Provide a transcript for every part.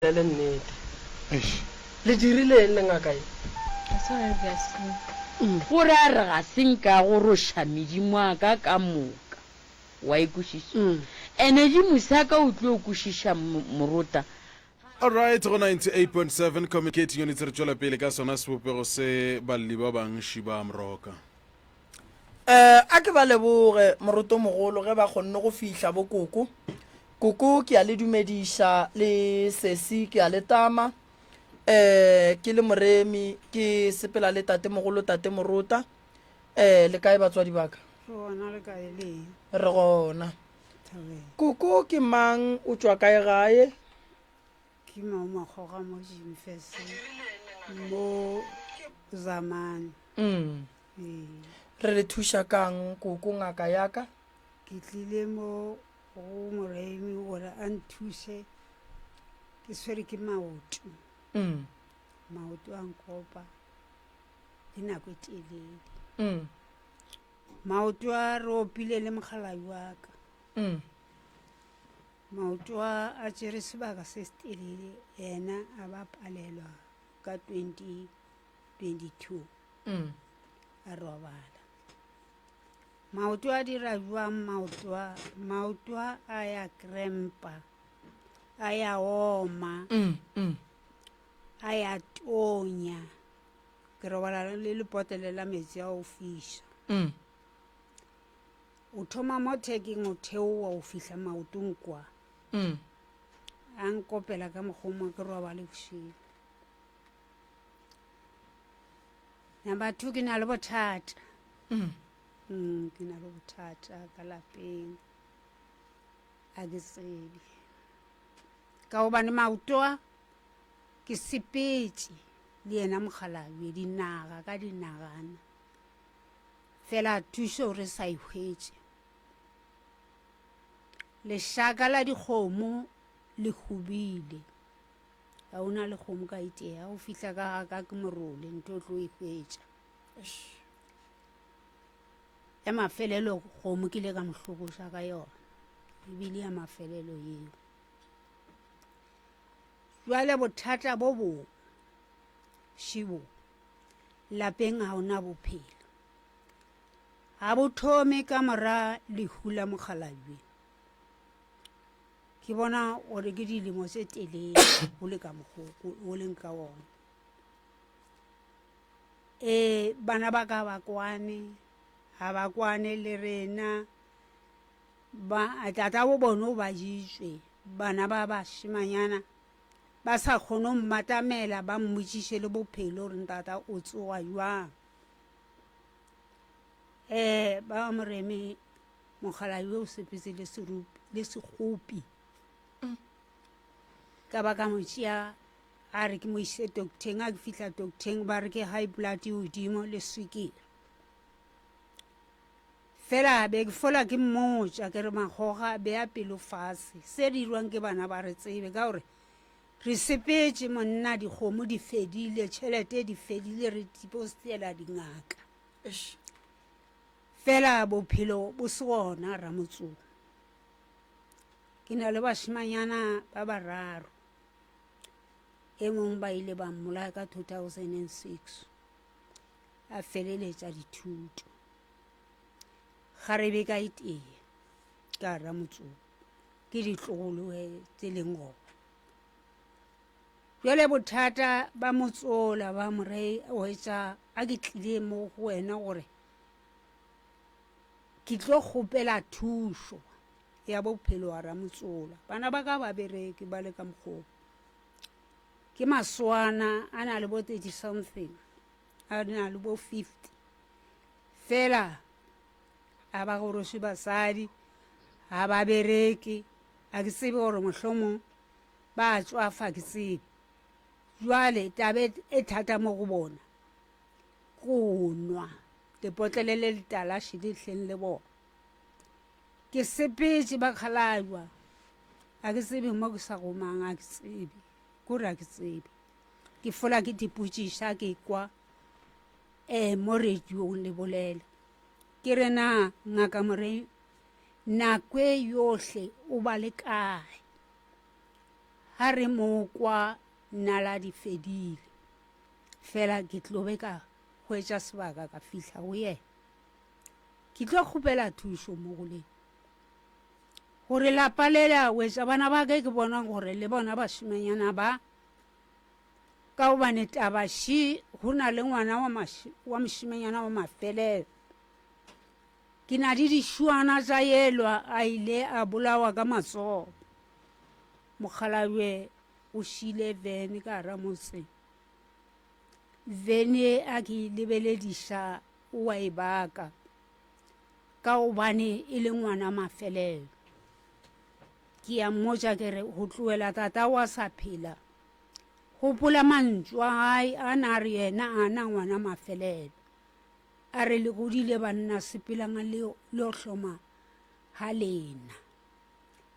le nnete le dirile le ngaka e gore a re ga senka go roša medimo a ka moka wa ikušiša ene di musaka o tlo kušiša morota. Alright, go 98.7 communicating units re tšwela pele ka sona sebopego se balli ba bangši ba mroka. a ke ba leboge moroto mogolo ge ba kgonne go fihla bo koko ke a le dumediša le sesi ke a le tama ke le moremi ke sepela le tate mogolo tate morota le kae batswadi baka re gona koko ke mang o tšwa kae gae ke maomakgoga mo jimfese mo zamane re le thuša kang koko ngaka yaka ke tlile mo go moremi gore a nthuse ke swere ke maoto maoto a nkopa le nako e telele maoto a re opile le mogalabi wa ka maoto a tšere sebaka se se telele ena a ba palelwa ka 2022 a robala maoto a dira jwang maoto a ya krempa a ya oma a ya tonya ke robala le lepotele la metsi a o fiša o thoma mo thekeng o theoa o fihla maotong kwa a nkopela ka mokgomo ke robale bošego number 2 ke na le bothata ke na le bothata ka lapeng a ke tsebe ka gobane maoto a ke sepetse le yena mogalabi dinaga ka dinagana fela thuso re sa ihwetse lešaka la dikgomo le hubile ga ona le kgomo ka itea o fihla ka ga ke morole ntho tlo ihwetša ya mafelelo kgomo ke le ka mohlokoša ka yona ebile ya mafelelo yeo jwale bothata bo šibo lapeng ga ona bophelo ga bo thome ka mora lehu la mogalabi ke bona gore ke dilemo tse telele go le ka mogoko o leng ka ona bana ba ka ba kwane ga ba kwane le rena tata bo bone o ba jitswe bana ba bašimanyana ba sa kgone mmatamela ba mmotšiše le bophelo gore tata o tsoga jwang ba moreme mogalabi o sepetse le sekgopi ka baka motšea a re ke mo ise docteng a ke fihla docteng ba re ke high blood hodimo le swikiri fela be ke fola ke mmotša ke re magoga be a pelo fase se dirwang ke bana ba re tsebe ka gore re sepetse monna dikgomo di fedile tšhelete di fedile re dipostela dingaka fela bophelo bo se gona ramotsong ke na le bašimanyana ba bararo e mongwe ba ile ba mmolaya ka 2006 a feleletša dithuto ga re be ka itee ka ramotsong ke ditlogolo tse leng gona jwale bothata ba motsola ba morei o etša a ke tlile mo go wena gore ke tlo kgopela thušo ya bophelo wa ramotsola bana ba ka ba bereke ba le ka mokgobo ke maswana a na le bo 30 something a na le bo 50 fela a ba goroše basadi ga ba bereke a ke tsebe gore mohlomong ba tswafa ke tsebe jwale tabe e thata mo go bona go nwa lepotlele le letalaši le hleng le bona ke sepetse ba kgalajwa a ke tsebe mo ke sa gomang a ke tsebe kore a ke tsebe ke fola ke dipotšiša ke kwa mo radiong le bolela ke re na ngaka morei nako e yohle o ba le kae ha re mo kwa nala di fedile fela ke tlobe ka hwetša sebaka ka fihla go yena ke tlo kgopela thušo mo go leng gore lapa le la wetša bana ba ke bona gore le bona bašimanyana ba ka gobane tabaši go na le ngwana wa mošimanyana wa mafelelo ke na di dišuana tša yelwa a ile a bolawa ka matsogo mokgalabje o šile vene ka gara motse vene a ke lebelediša o wa e baka ka gobane e le ngwana mafelelo ke ya mmotša ke re go tloela tata wa sa phela gopola mantšu a gae a na re yena a na ngwana mafelelo a re le godile banna sepelanga le o hloma ha lena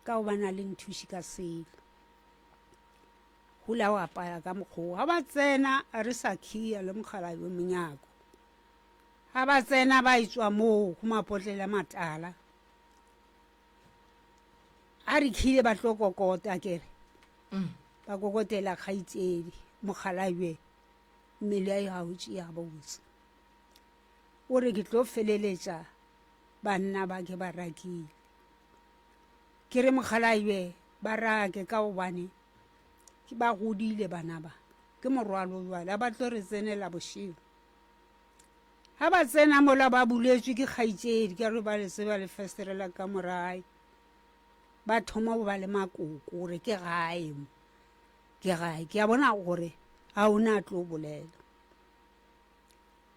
ka gobana le nthuši ka selo hula wa apaya ka mokgwa ga ba tsena a re sa khia le mokgalabje monyako ga ba tsena ba itswa moo go mapotlela matala a re khile ba tlo kokota kere ba kokotela kgaitsedi mokgalabje mmele a e gautše ya botse o re ke tlo feleletša banna ba ke ba rakile ke re mokgalabje ba rake ka gobane ke ba godile bana ba ke morwalo jwale ba tlo re tsenela bošego ga ba tsena mola ba buletswe ke kgaitsedi ka re ba le tseba le festerela ka morae ba thoma go ba le makoko gore ke gae ke a bona gore a o ne a tlo bolela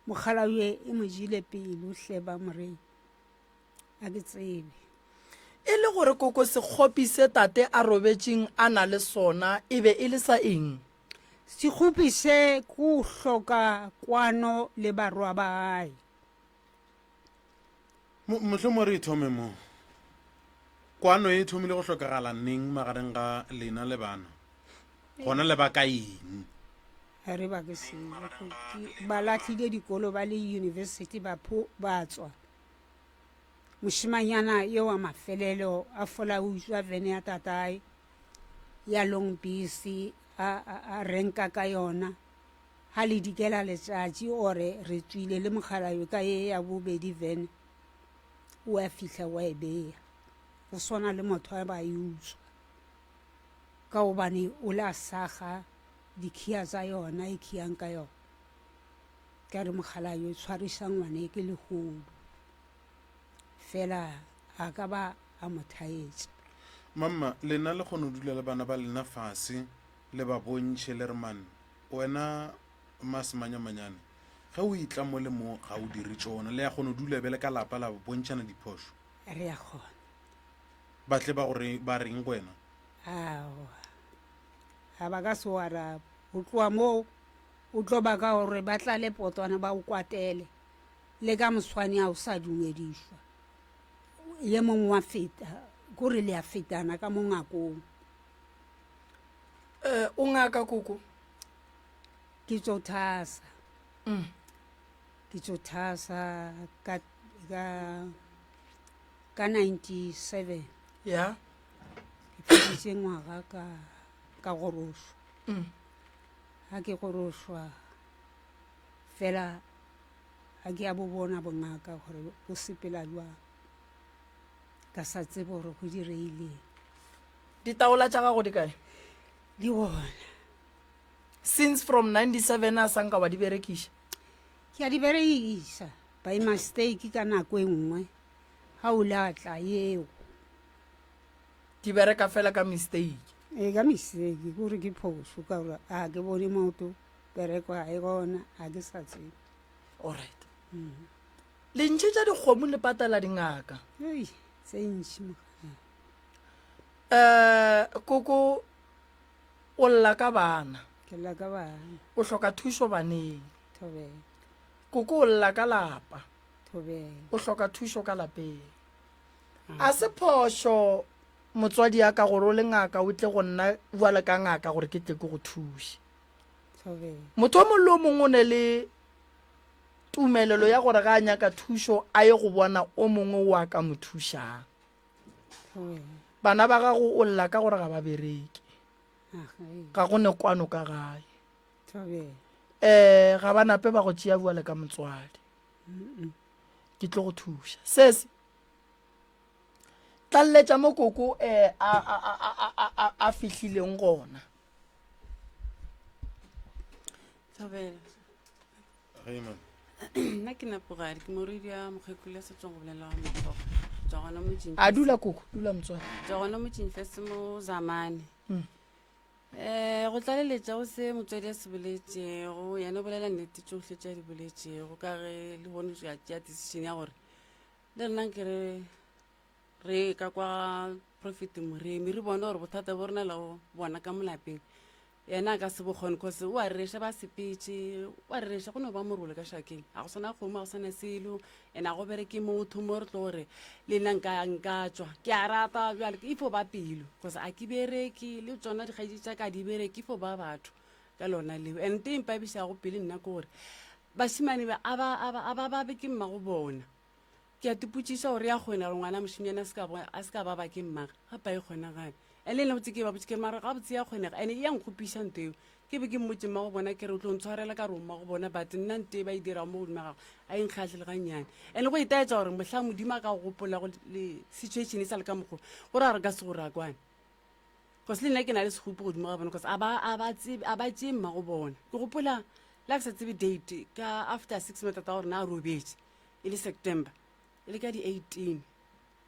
mokgalabje e mo jile pele o hleba morei a ke tsebe e le gore koko sekgopi se tate a robetšeng a na le sona e be e le sa eng sekgopi se ko hloka kwano le barwa ba gae motlho mo re thome mo kwano e thomile go hlokagala neng magareng ga lena le bana gona le ba ka eng re ba ke se ba latlhile dikolo ba le university ba tswa mošimanyana yo wa mafelelo a fola o utswa vene ya tatae ya long bisi a renka ka yona ha le dikela letšatši ore re tswile le mokgalabje ka ye ya bobedi vene o a fihla wa e beya go swana le motho a ba e utswa ka gobane o le a saga dikhia tsa yona e khiang ka yona ka re mokgalabje o tshwariša ngwane ke legodu fela a ka ba a mo thaetša mamma lena le kgone go dula le bana ba lena fase le ba bontšhe le re man wena masemanyamanyane ge o itla mo le mo ga o dire tsona le ya kgone go dula bele ka lapa la bontšhana diphošo re ya kgona batle ba reng wena ga ba ka se o arabe go tloa moo o tlo ba ka gore ba tla le potwana ba o kwatele le ka moswane a o sa dumedišwa ye mongwe wa feta kore le a fetana ka mo ngakong o ngaka koko ke tso thasa ka 97 ya ke feditše ngwaga ka gorošwa ga ke gorošwa fela ga ke a bo bona bongaka gore bo sepela jwang ka sa tsebe gore go direileng ditaola tša gago di kae di bona since from 97 a sanka wa di berekiša ke a di berekiša by mistake ka nako e nngwe ga o latla yeo di bereka fela ka mistake ka mistake kore ke phoso ka gore a ke bone maoto bereko ga e gona a ke sa tsebe alright le ntšhe tša dikgomo le patala dingaka tse ntši koko o lla ka bana ke la ka bana o hloka thušo baneng thobela koko o lla ka lapa thobela o hloka thušo ka lapeng a se phošo motswadi ya ka gore o le ngaka o tle go nna bjale ka ngaka gore ke tle ke go thuše thobela motho o mongwe le o mongwe o ne le tumelelo ya gore ga a nyaka thušo a ye go bona o mongwe wa ka mo thušang thobela bana ba gago o lla ka gore ga ba bereke ga go ne kwano ka gae thobela ga ba nape ba go tšea bua le ka motswadi ke tlo go thuša sese tlalletša mo koko a fihlileng gona Thobela. Hey, man. Nna ke napogadi ke moredi ya mokgekolo ya setsong go bolela wa motlhogo tswa gona motšing a dula koko dula motswadi tswa gona motšing fese mo zamane Mm. go tlaleletša go se motswadi a se boletšego yane o bolela nnete tsotlhe tša di boletšego ka ge le bone ya decision ya gore le rena ke re ka kwa profit moremi re bone gore bothata bo rena le go bona ka molapeng yena a ka se bokgone cause o a rereša ba sepetse o a rereša go ne ba morole ka šakeng a go sana kgomo a go sana selo and a go bereke motho mo re tlo gore le nna nka tswa ke a rata bjale ifo ba pelo cause a ke bereke le tsona dikgaedi tša ka di bereke ifo ba batho ka lona leo and te mpabišago pele nna ke gore bašimane ba a ba babe ke mmago bona ke a tipotšiša gore ya kgona gore ngwana mošimanyana a se ka ba ba ke mmaga gapa e kgonagane and le nna botse ke ba botse ke mara ga botse ya kgonega and ya nkgopiša nteo ke be ke mmotse mmago bona ke re o tlo ntshwarela ka re mmago bona but nna nte ba e dira mo godimo gago a enkgatlhe le gannyane and go itaetsa gore mohla modimo a ka go gopola le situation e sa le ka mokgwa gore a re ka se go rakwane cause le nna ke na le segopo godimo ga bona cause a ba tsee mmago bona ke gopola la ke sa tsebe date ka after 6 months ta gore na a robetse e le September e le ka di 18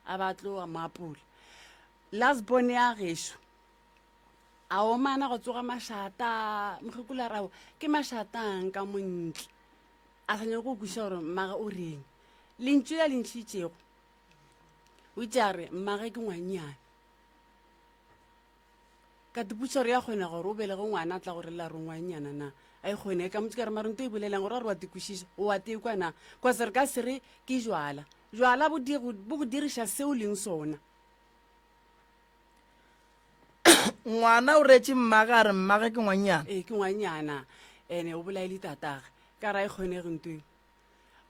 a ba tlo a maapula last born ya gešo a omana go tsoga mašata mokgekolo rabo ke mašatang ka montle a sanya go kweša gore mmaga o reng lentšu ya lentšhitšego o itse a re mmage ke ngwanyane ka tiputša gore ya kgona gore o belege ngwana a tla gore la re ngwanyana na a e kgone ka motse ka re marento e bolelang gore a re wa tekwešiša o wa tekwa na kose re ka se re ke jwala bo go diriša seo leng sona ngwana o retse mmage a re mmage ke ngwanyana ke ngwanyana ene o bolaele tatage ka ra e kgonege ntweng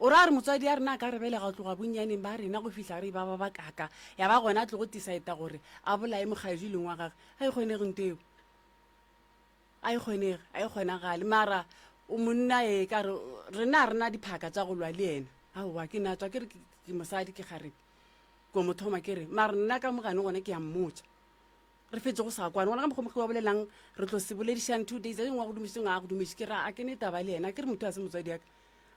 o ra re motswadi ya rena a ka re belega go tloga bonnyaneng ba rena go fitlha re ba ba kaka ya ba gona a tlo go tisaeta gore a bolae mokgaedi leng wa gage a e kgonege ntweo a e kgonagale mara o monna e ka re rena diphaka tša go lwa le ena aowa ke natswa ke re ke mosadi ke gare ko mothoma ke re mara nna ka mogane gone ke ya mmotsa re fetse go sa kwane gona ka mokgomokge wa bolelang re tlo se boledišang 2 days a dingwe wa go dumišeng a go dumiše ke ra a ke ne taba le ena ke re motho a se motswadi yaka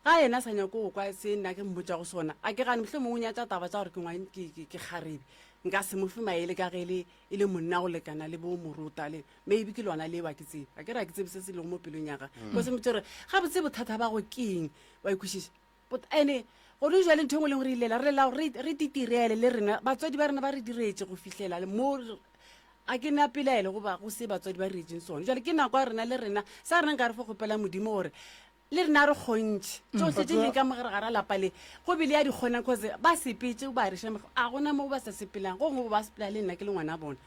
ga yena a sa nyako go kwa se nna ke mmotsa go sona a ke gane motlhe mongwe nyatsa taba tsa gore ke kgarebe nka se mofe maele ka ge e le monna go lekana le bo moruta le maybe ke lona le wa ke tsebe a ke re a ke tsebe se se lego mo pelong yaga ko se motse gore ga botse bothata ba go keng wa ikwešiša but ane go le jale ntho engwe leng gore ilela re lela re titirele le rena batswadi ba rena ba re diretse go fitlhela mo a ke na pelaele go ba go se batswadi ba re etseng sone jale ke nako a rena le rena sa rena nka re fo gopela modimo gore le rena re kgontšhe tsotlhe tse leng ka mogare ga ra lapa le go bile ya di kgonang cause ba sepetse ba reša a gona mo ba sa sepelang go ngwe ba sepela le nna ke le ngwana bona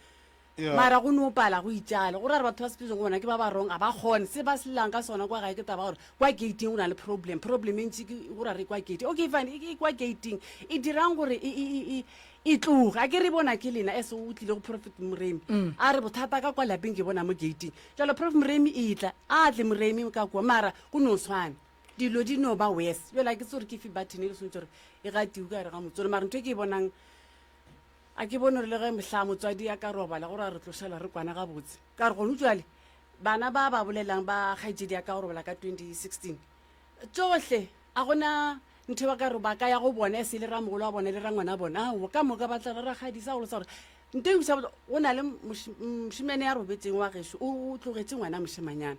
mara go ne o pala go itšala gore a re batho ba sepetseng go bona ke ba ba rong a ba kgone se ba selelang ka sona kwa gae ke taba gore kwa gating go na le problem e ntši gore a re kwa gating okay fine e kwa gating e dirang gore e tloga a ke re bona ke lena ese o tlile go profit moremi a re bothata ka kwa lapeng ke bona mo gating jalo profit moremi e tla a tle moremi ka kwa mara go no tshwana dilo di no ba west yola ke tsore ke fi button le sontse gore e gatiwa ka re ga motsore mara ntho e ke e bonang a ke bone re le ge mohla motswadi ya ka robala gore a re tlošela re kwana ga botse ka re gone utswale bana ba bolelang ba kgaetsedi ya ka go robala ka 2016 tsohle a gona ntho ba ka re ba ka ya go bona e se le ramogolo wa bona le rangwana bona ao ka moka ba tla re ragadisa go le sa gore nto e busa o na le mošimane ya robetseng wa gešo o tlogetse ngwana mošimanyana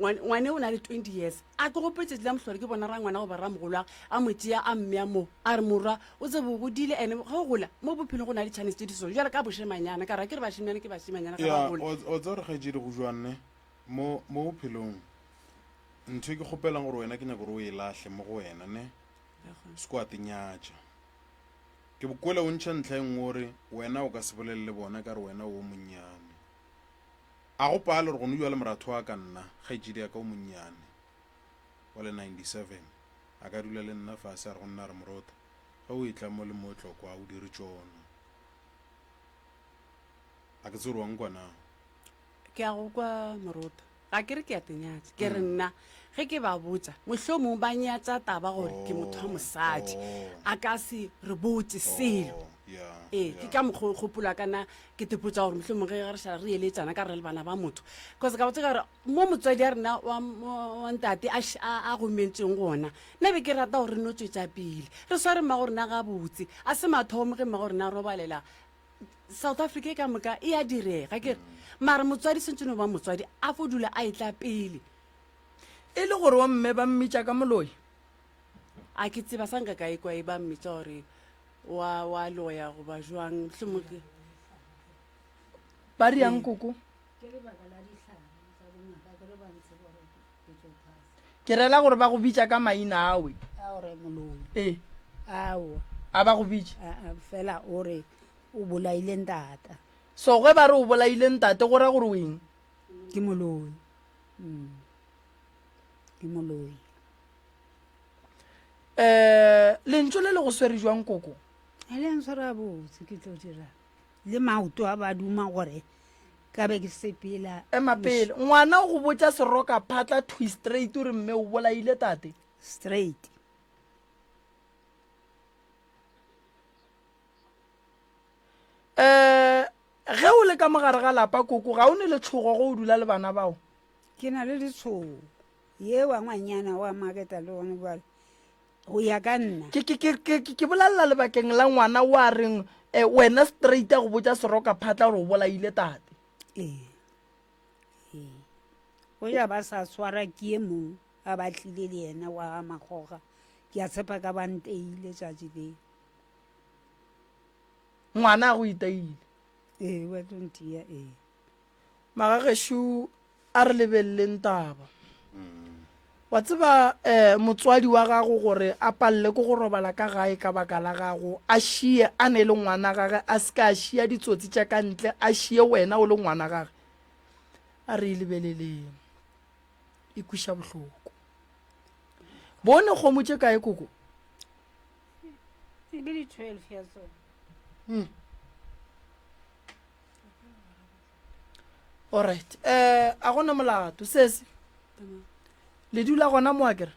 ngwane o na le 20 years a ke gopetse tla mohlore ke bona rangwana go ba ramogolo a motšea a mmea mo a re morwa o tse bo godile ene ga o gola mo bophelong go na le chance tse di sone jale ka bošimanyana ka ra ke re bašimanyana ke bašimanyana ga ba gola o tse gore kgaetsedi go jwanne mo bophelong ntho e ke kgopelang gore wena ke nyaka gore o e latlhe mo go wena ne se ko a tenyatša ke bokwele o ntšha ntlha e nngwe gore wena o ka se bolele le bona ka re wena o monnyane a go pale gore gone jwa le moratho wa ka nna kgaetsedi ya ka o monnyane wa le 97 a ka dula le nna fase a re go nna re morota ga o etla mo le motlokwa o dire tšona a ke tsere wang kwana ke a go kwa Moruta ga ke re ke a tenyatse ke re nna ge ke ba botsa mohlomong ba nyatsa taba gore ke motho wa mosadi a ka se re botse selo ke ka mokgopola kana ke tepotsa gore mohlomong ge re šala re eletsana ka re le bana ba motho cause ka botse ka gore mo motswadi a rena wa ntate a gomentseng gona nna be ke rata gore re no tswetsa pele re sware mma gore na ga botse a se mathomo ge mma gore na robalela South Africa ka moka e a direga ke re mara motswadi sentse no ba motswadi a fodula a etla pele e le gore wa mme ba mmitša ka moloi a ke tseba sanka ka ekwa e ba mmitsa gore wa loya go ba jwang hlomoke ba riang koko ke rela gore ba go bitša ka maina awe aore moloi ao ao a ba go bitša fela ore o bolaile ntata so ge ba re o bolaile ntate go ra gore o eng ke moloi ke moloi lentso le le go swere jwang koko e leng swara botse ke tlo dira le maoto a ba duma gore ka be ke sepela emapele ngwana o go botsa seroka phatla twist straight ore mme o bolaile tate straight ge o le ka mogare ga lapa koko ga o ne le tshogo go o dula le bana bao ke na le ditshogo ye wa ngwanyana wa maketa le one bale go ya ka nna ke bolelela lebakeng la ngwana o a reng wena straight a go botsa seroka phatla gore o bolaile tate go ja ba sa swara ke e mong a batlile le ena wa magoga ke a tshepa ka banteile tšatši le ngwana a go itaile wa tontia magagešo a re lebeleleng taba wa tseba motswadi wa gago gore a palle ko go robala ka gae ka baka la gago a šie a ne le ngwana gage a se ka a šia ditsotsi tša ka ntle a šie wena o le ngwana gage a re e lebeleleng e kweša bohloko bone kgomo tše kae koko e be di 12 ya tsone alright a gona molato sese le dula gona mo a kere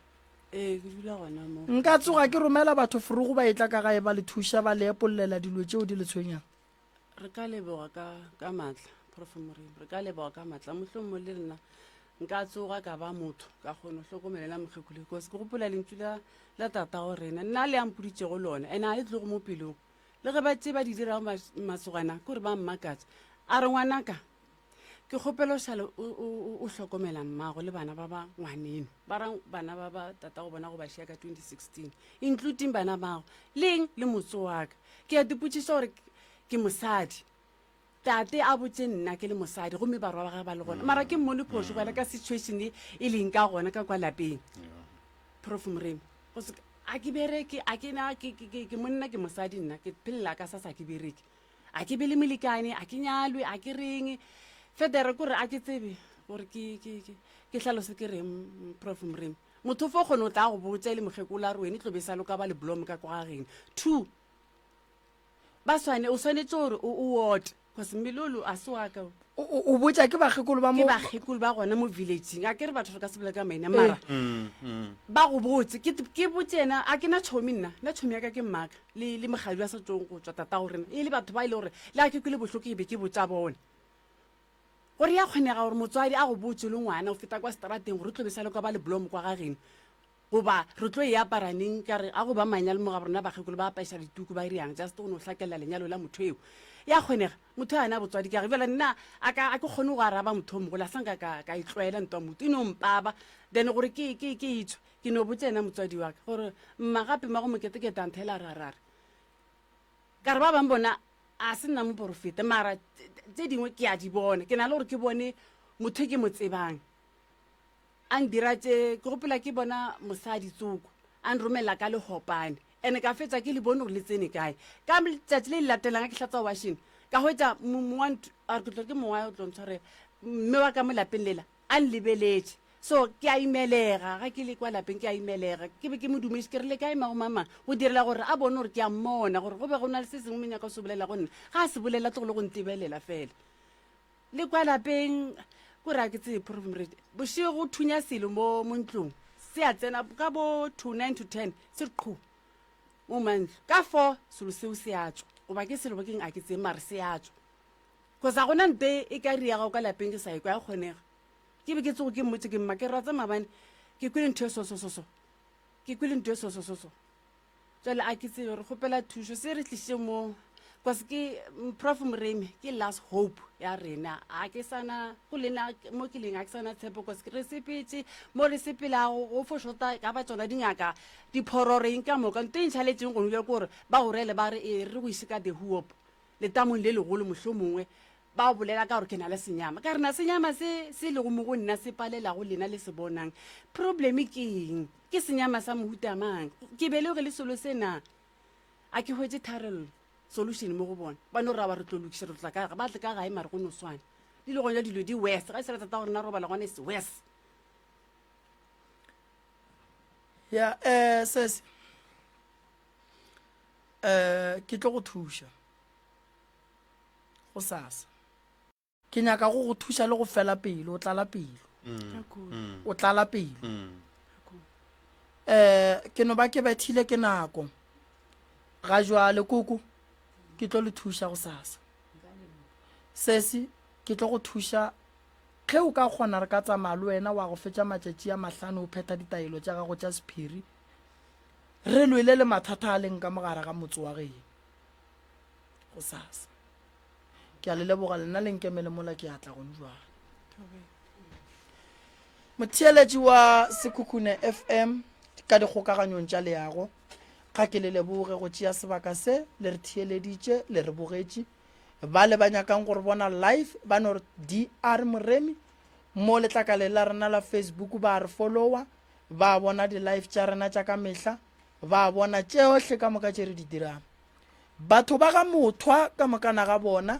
ke dula gona mo nka tsoga ke romela batho forogo ba etla ka gae ba le thuša ba le epololela dilo tšeo di le tshwenyang re ka leboga ka matla prof Moremi re ka leboga ka matla mohlomong le rena nka tsoga ka ba motho ka kgone go hlokomelela mokgekolo because ke gopola lentswe la tata go rena nna le ampoditšego lona ene a le tlogo mo pelong le ge ba tse ba di dirago masogana ke gore ba mmakatsa a re ngwanaka ke kgopelo šale o hlokomela mmago le bana ba ba ngwaneno ba rang bana ba ba tata go bona go ba šia ka 2016 including bana bago leng le motse wa ka ke a dipotšiša gore ke mosadi tate a botse nna ke le mosadi gomme barwa ba ga ba le gona mara ke mmone phoso bala ka situation e leng ka gona ka kwa lapeng prof Moremi a ke bereke a ke monna ke mosadi nna ke phelela ka sasa ke bereke a ke be le molekane a ke nyalwe a ke reng federe kore a ke tsebe gore ke hlalose ke reng prof Moremi motho fo kgone o tla go botsa le mokgekola re wene tlo be sa loka ba le blom ka kwa gageng 2 ba o swanetse gore o wote because melolo a se wa ka o botsa ke bagekolo ba ke mo bagekolo ba gona mo villageng a ke re batho re ka se bolela ka maina mara ba go botse ke botse ena a ke na tšhomi nna tšhomi ya ka ke mmaka le mogadi wa setsong go tswa tata gorena e le batho ba ile gore le a ke kwele bohloko e be ke botsa bone gore ya kgonega gore motswadi a go botse le ngwana o feta kwa strateng gore re tlo be sa le kwa ba le blom kwa gageno goba re tlo e aparaneng ka re a go ba manyalo mo ga borena bagekolo ba apaiša dituku ba riang just go no hlakelela lenyalo la motho eo ya kgonega motho a na botswadi ka re fela nna a ke kgone go araba motho o mogola sanka ka itlwaela ntwa motho e no mpaba then gore ke itsho ke no botse ena motswadi wa ka gore mma gape ma go moketeketanthaela rarare ka re ba bang bona a se nna moporofete mara tse dingwe ke a di bona ke na le gore ke bone motho ke mo tsebang a ndiratse ke gopola ke bona mosadi tsoko a nromela ka lehopane ene ka fetsa ke le bone gore le tsene kae ka letsatsi le le latelang ke hlatsa washing ka hwetsa ke mongwa o tlo ntshwarela mme wa ka mo lapeng lela a nlebeletse so ke a imelega ga ke le kwa lapeng ke a imelega ke be ke mo dumedise ke re le kae mago mama go direla gore a bone gore ke a mmona gore go be go na le se sengwe menyaka o se bolela go nna ga a se bolela tlogole go ntebelela fela le kwa lapeng ko ra ke tse profumrate bošego go thunya selo mo ntlong se a tsena ka bo 9 to 10 se qhu mo mantlo ka 4 selo seo se a tswa goba ke selo bakeng a ke tse mare se a tswa because a gona nte e ka riago ka lapeng ke sa e kwa ya kgonega ke be ke tsogo ke mmotse ke mma ke ratsa mabane ke kwele ntho e sosososo ke kwele ntho e sosososo jale a ke tsebe re kgopela thušo se re tliše mo because ke prof moremi ke last hope ya rena a ke sana go lena mo ke leng a ke sana tshepo because re sepetse mo re sepelago go fošota ka ba tsona dingaka diphororeng ka moka nto e ntšhaletseng go nule kore ba go rele ba re e re go ise ka the hoop letamong le legolo mohlho mongwe ba o bolela ka gore ke na le senyama ka rena senyama se lego mo go nna se palela go lena le se bonang probleme ke eng ke senyama sa mohuta mang ke belege le solo sena a ke hwetse tharello solution mo go bona ba no ra ba re tlo lokisa re tla ka ba tle ka gae mare go no swana di le gonya dilo di west ga se re tata gore na robala gone se west ya sese ke tlo go thuša go sasa ke nyaka go thuša le go fela pelo o tlala pelo o tlala pelo ke no ba ke bethile ke nako ga jwale koko ke tlo le thuša go sasa sesi ke tlo go thuša ge o ka kgona re ka tsamaya le wena wa go fetša matšatši a mahlano o pheta ditaelo tša gago tša sephiri re lwele le mathata a leng ka mogare ga motse wa geng go sasa ke a le leboga lena le nkemele mola ke atla gone jwale motheeletši wa Sekhukhune FM ka dikgokaganyong tša leago ga ke le leboge go tšea sebaka se le re theeleditše le re bogetše ba le ba nyakang gore bona live ba no re DR Moremi mo letlakaleng la rena la Facebook ba re followa ba bona di live tša rena tša ka mehla ba bona tšeohle ka moka tše re di dirang batho ba ga mothwa ka mokana ga bona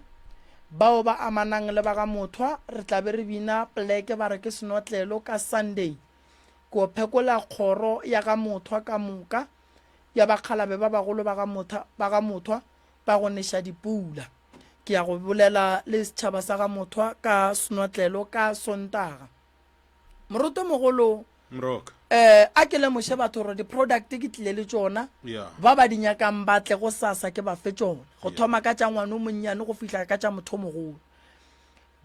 bao ba amanang le ba ga mothwa re tla be re bina pleke ba re ke senotlelo ka Sunday ko phekola kgoro ya ga mothwa ka moka ya bakgalabe ba bagolo ba ga mothwa ba go neša dipula ke ya go bolela le setšhaba sa ga mothwa ka senotlelo ka Sontaga moroto mogolo mroka a ke lemoše batho gore di-product ke tlile le tšona ba ba di nyakang batle go sasa ke ba fe tšona go thoma ka tša ngwane o monnyane go fihla ka tša motho mogolo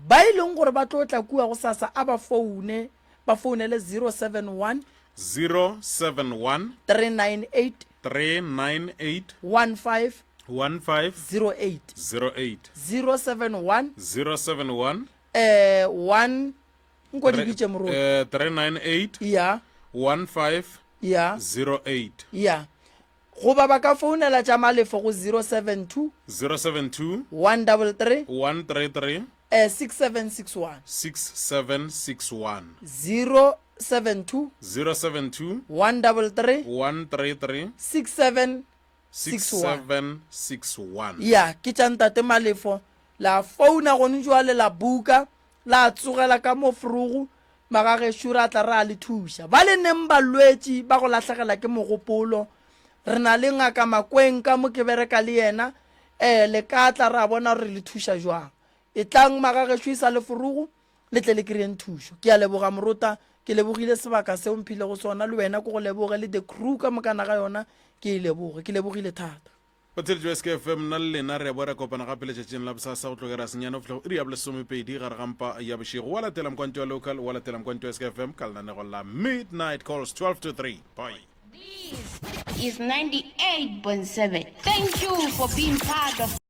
ba e leng gore ba tlo tla kua go sasa a ba founele 071 398 15 08 071 1 nko di bitše moro 398 ya 15 ya 08 ya go ba ba ka founela tša malefo go 072 133 133 6761 6761 072 133 133 6761 ya ke tša ntate malefo la founa gone jwale la buka la tsogela ka mo frugu magage šura tla re a le thuša ba le neng balwetši ba go latlhegela ke mogopolo re na le ngaka Makweng ka mo ke bereka le yena le ka tla re a bona re le thuša jwang e tlang magage šuisa le frugu le tle le kreen thušo ke a leboga morota ke lebogile sebaka se o mphile go sona le wena ko go leboge le the crew ka mokana ga yona ke lebogile thata batheletši wa SKFM nna le lena re bo re kopana gape letšatšing la bosasa go tlogera senyane go fitlha iri ya bolesomepedi gare ga mpa ya bošego wa latela mokwanti wa local wa latela mokwanti wa SKFM ka lenanego la midnight calls 12 to 3 bye. This is 98.7. Thank you for being part of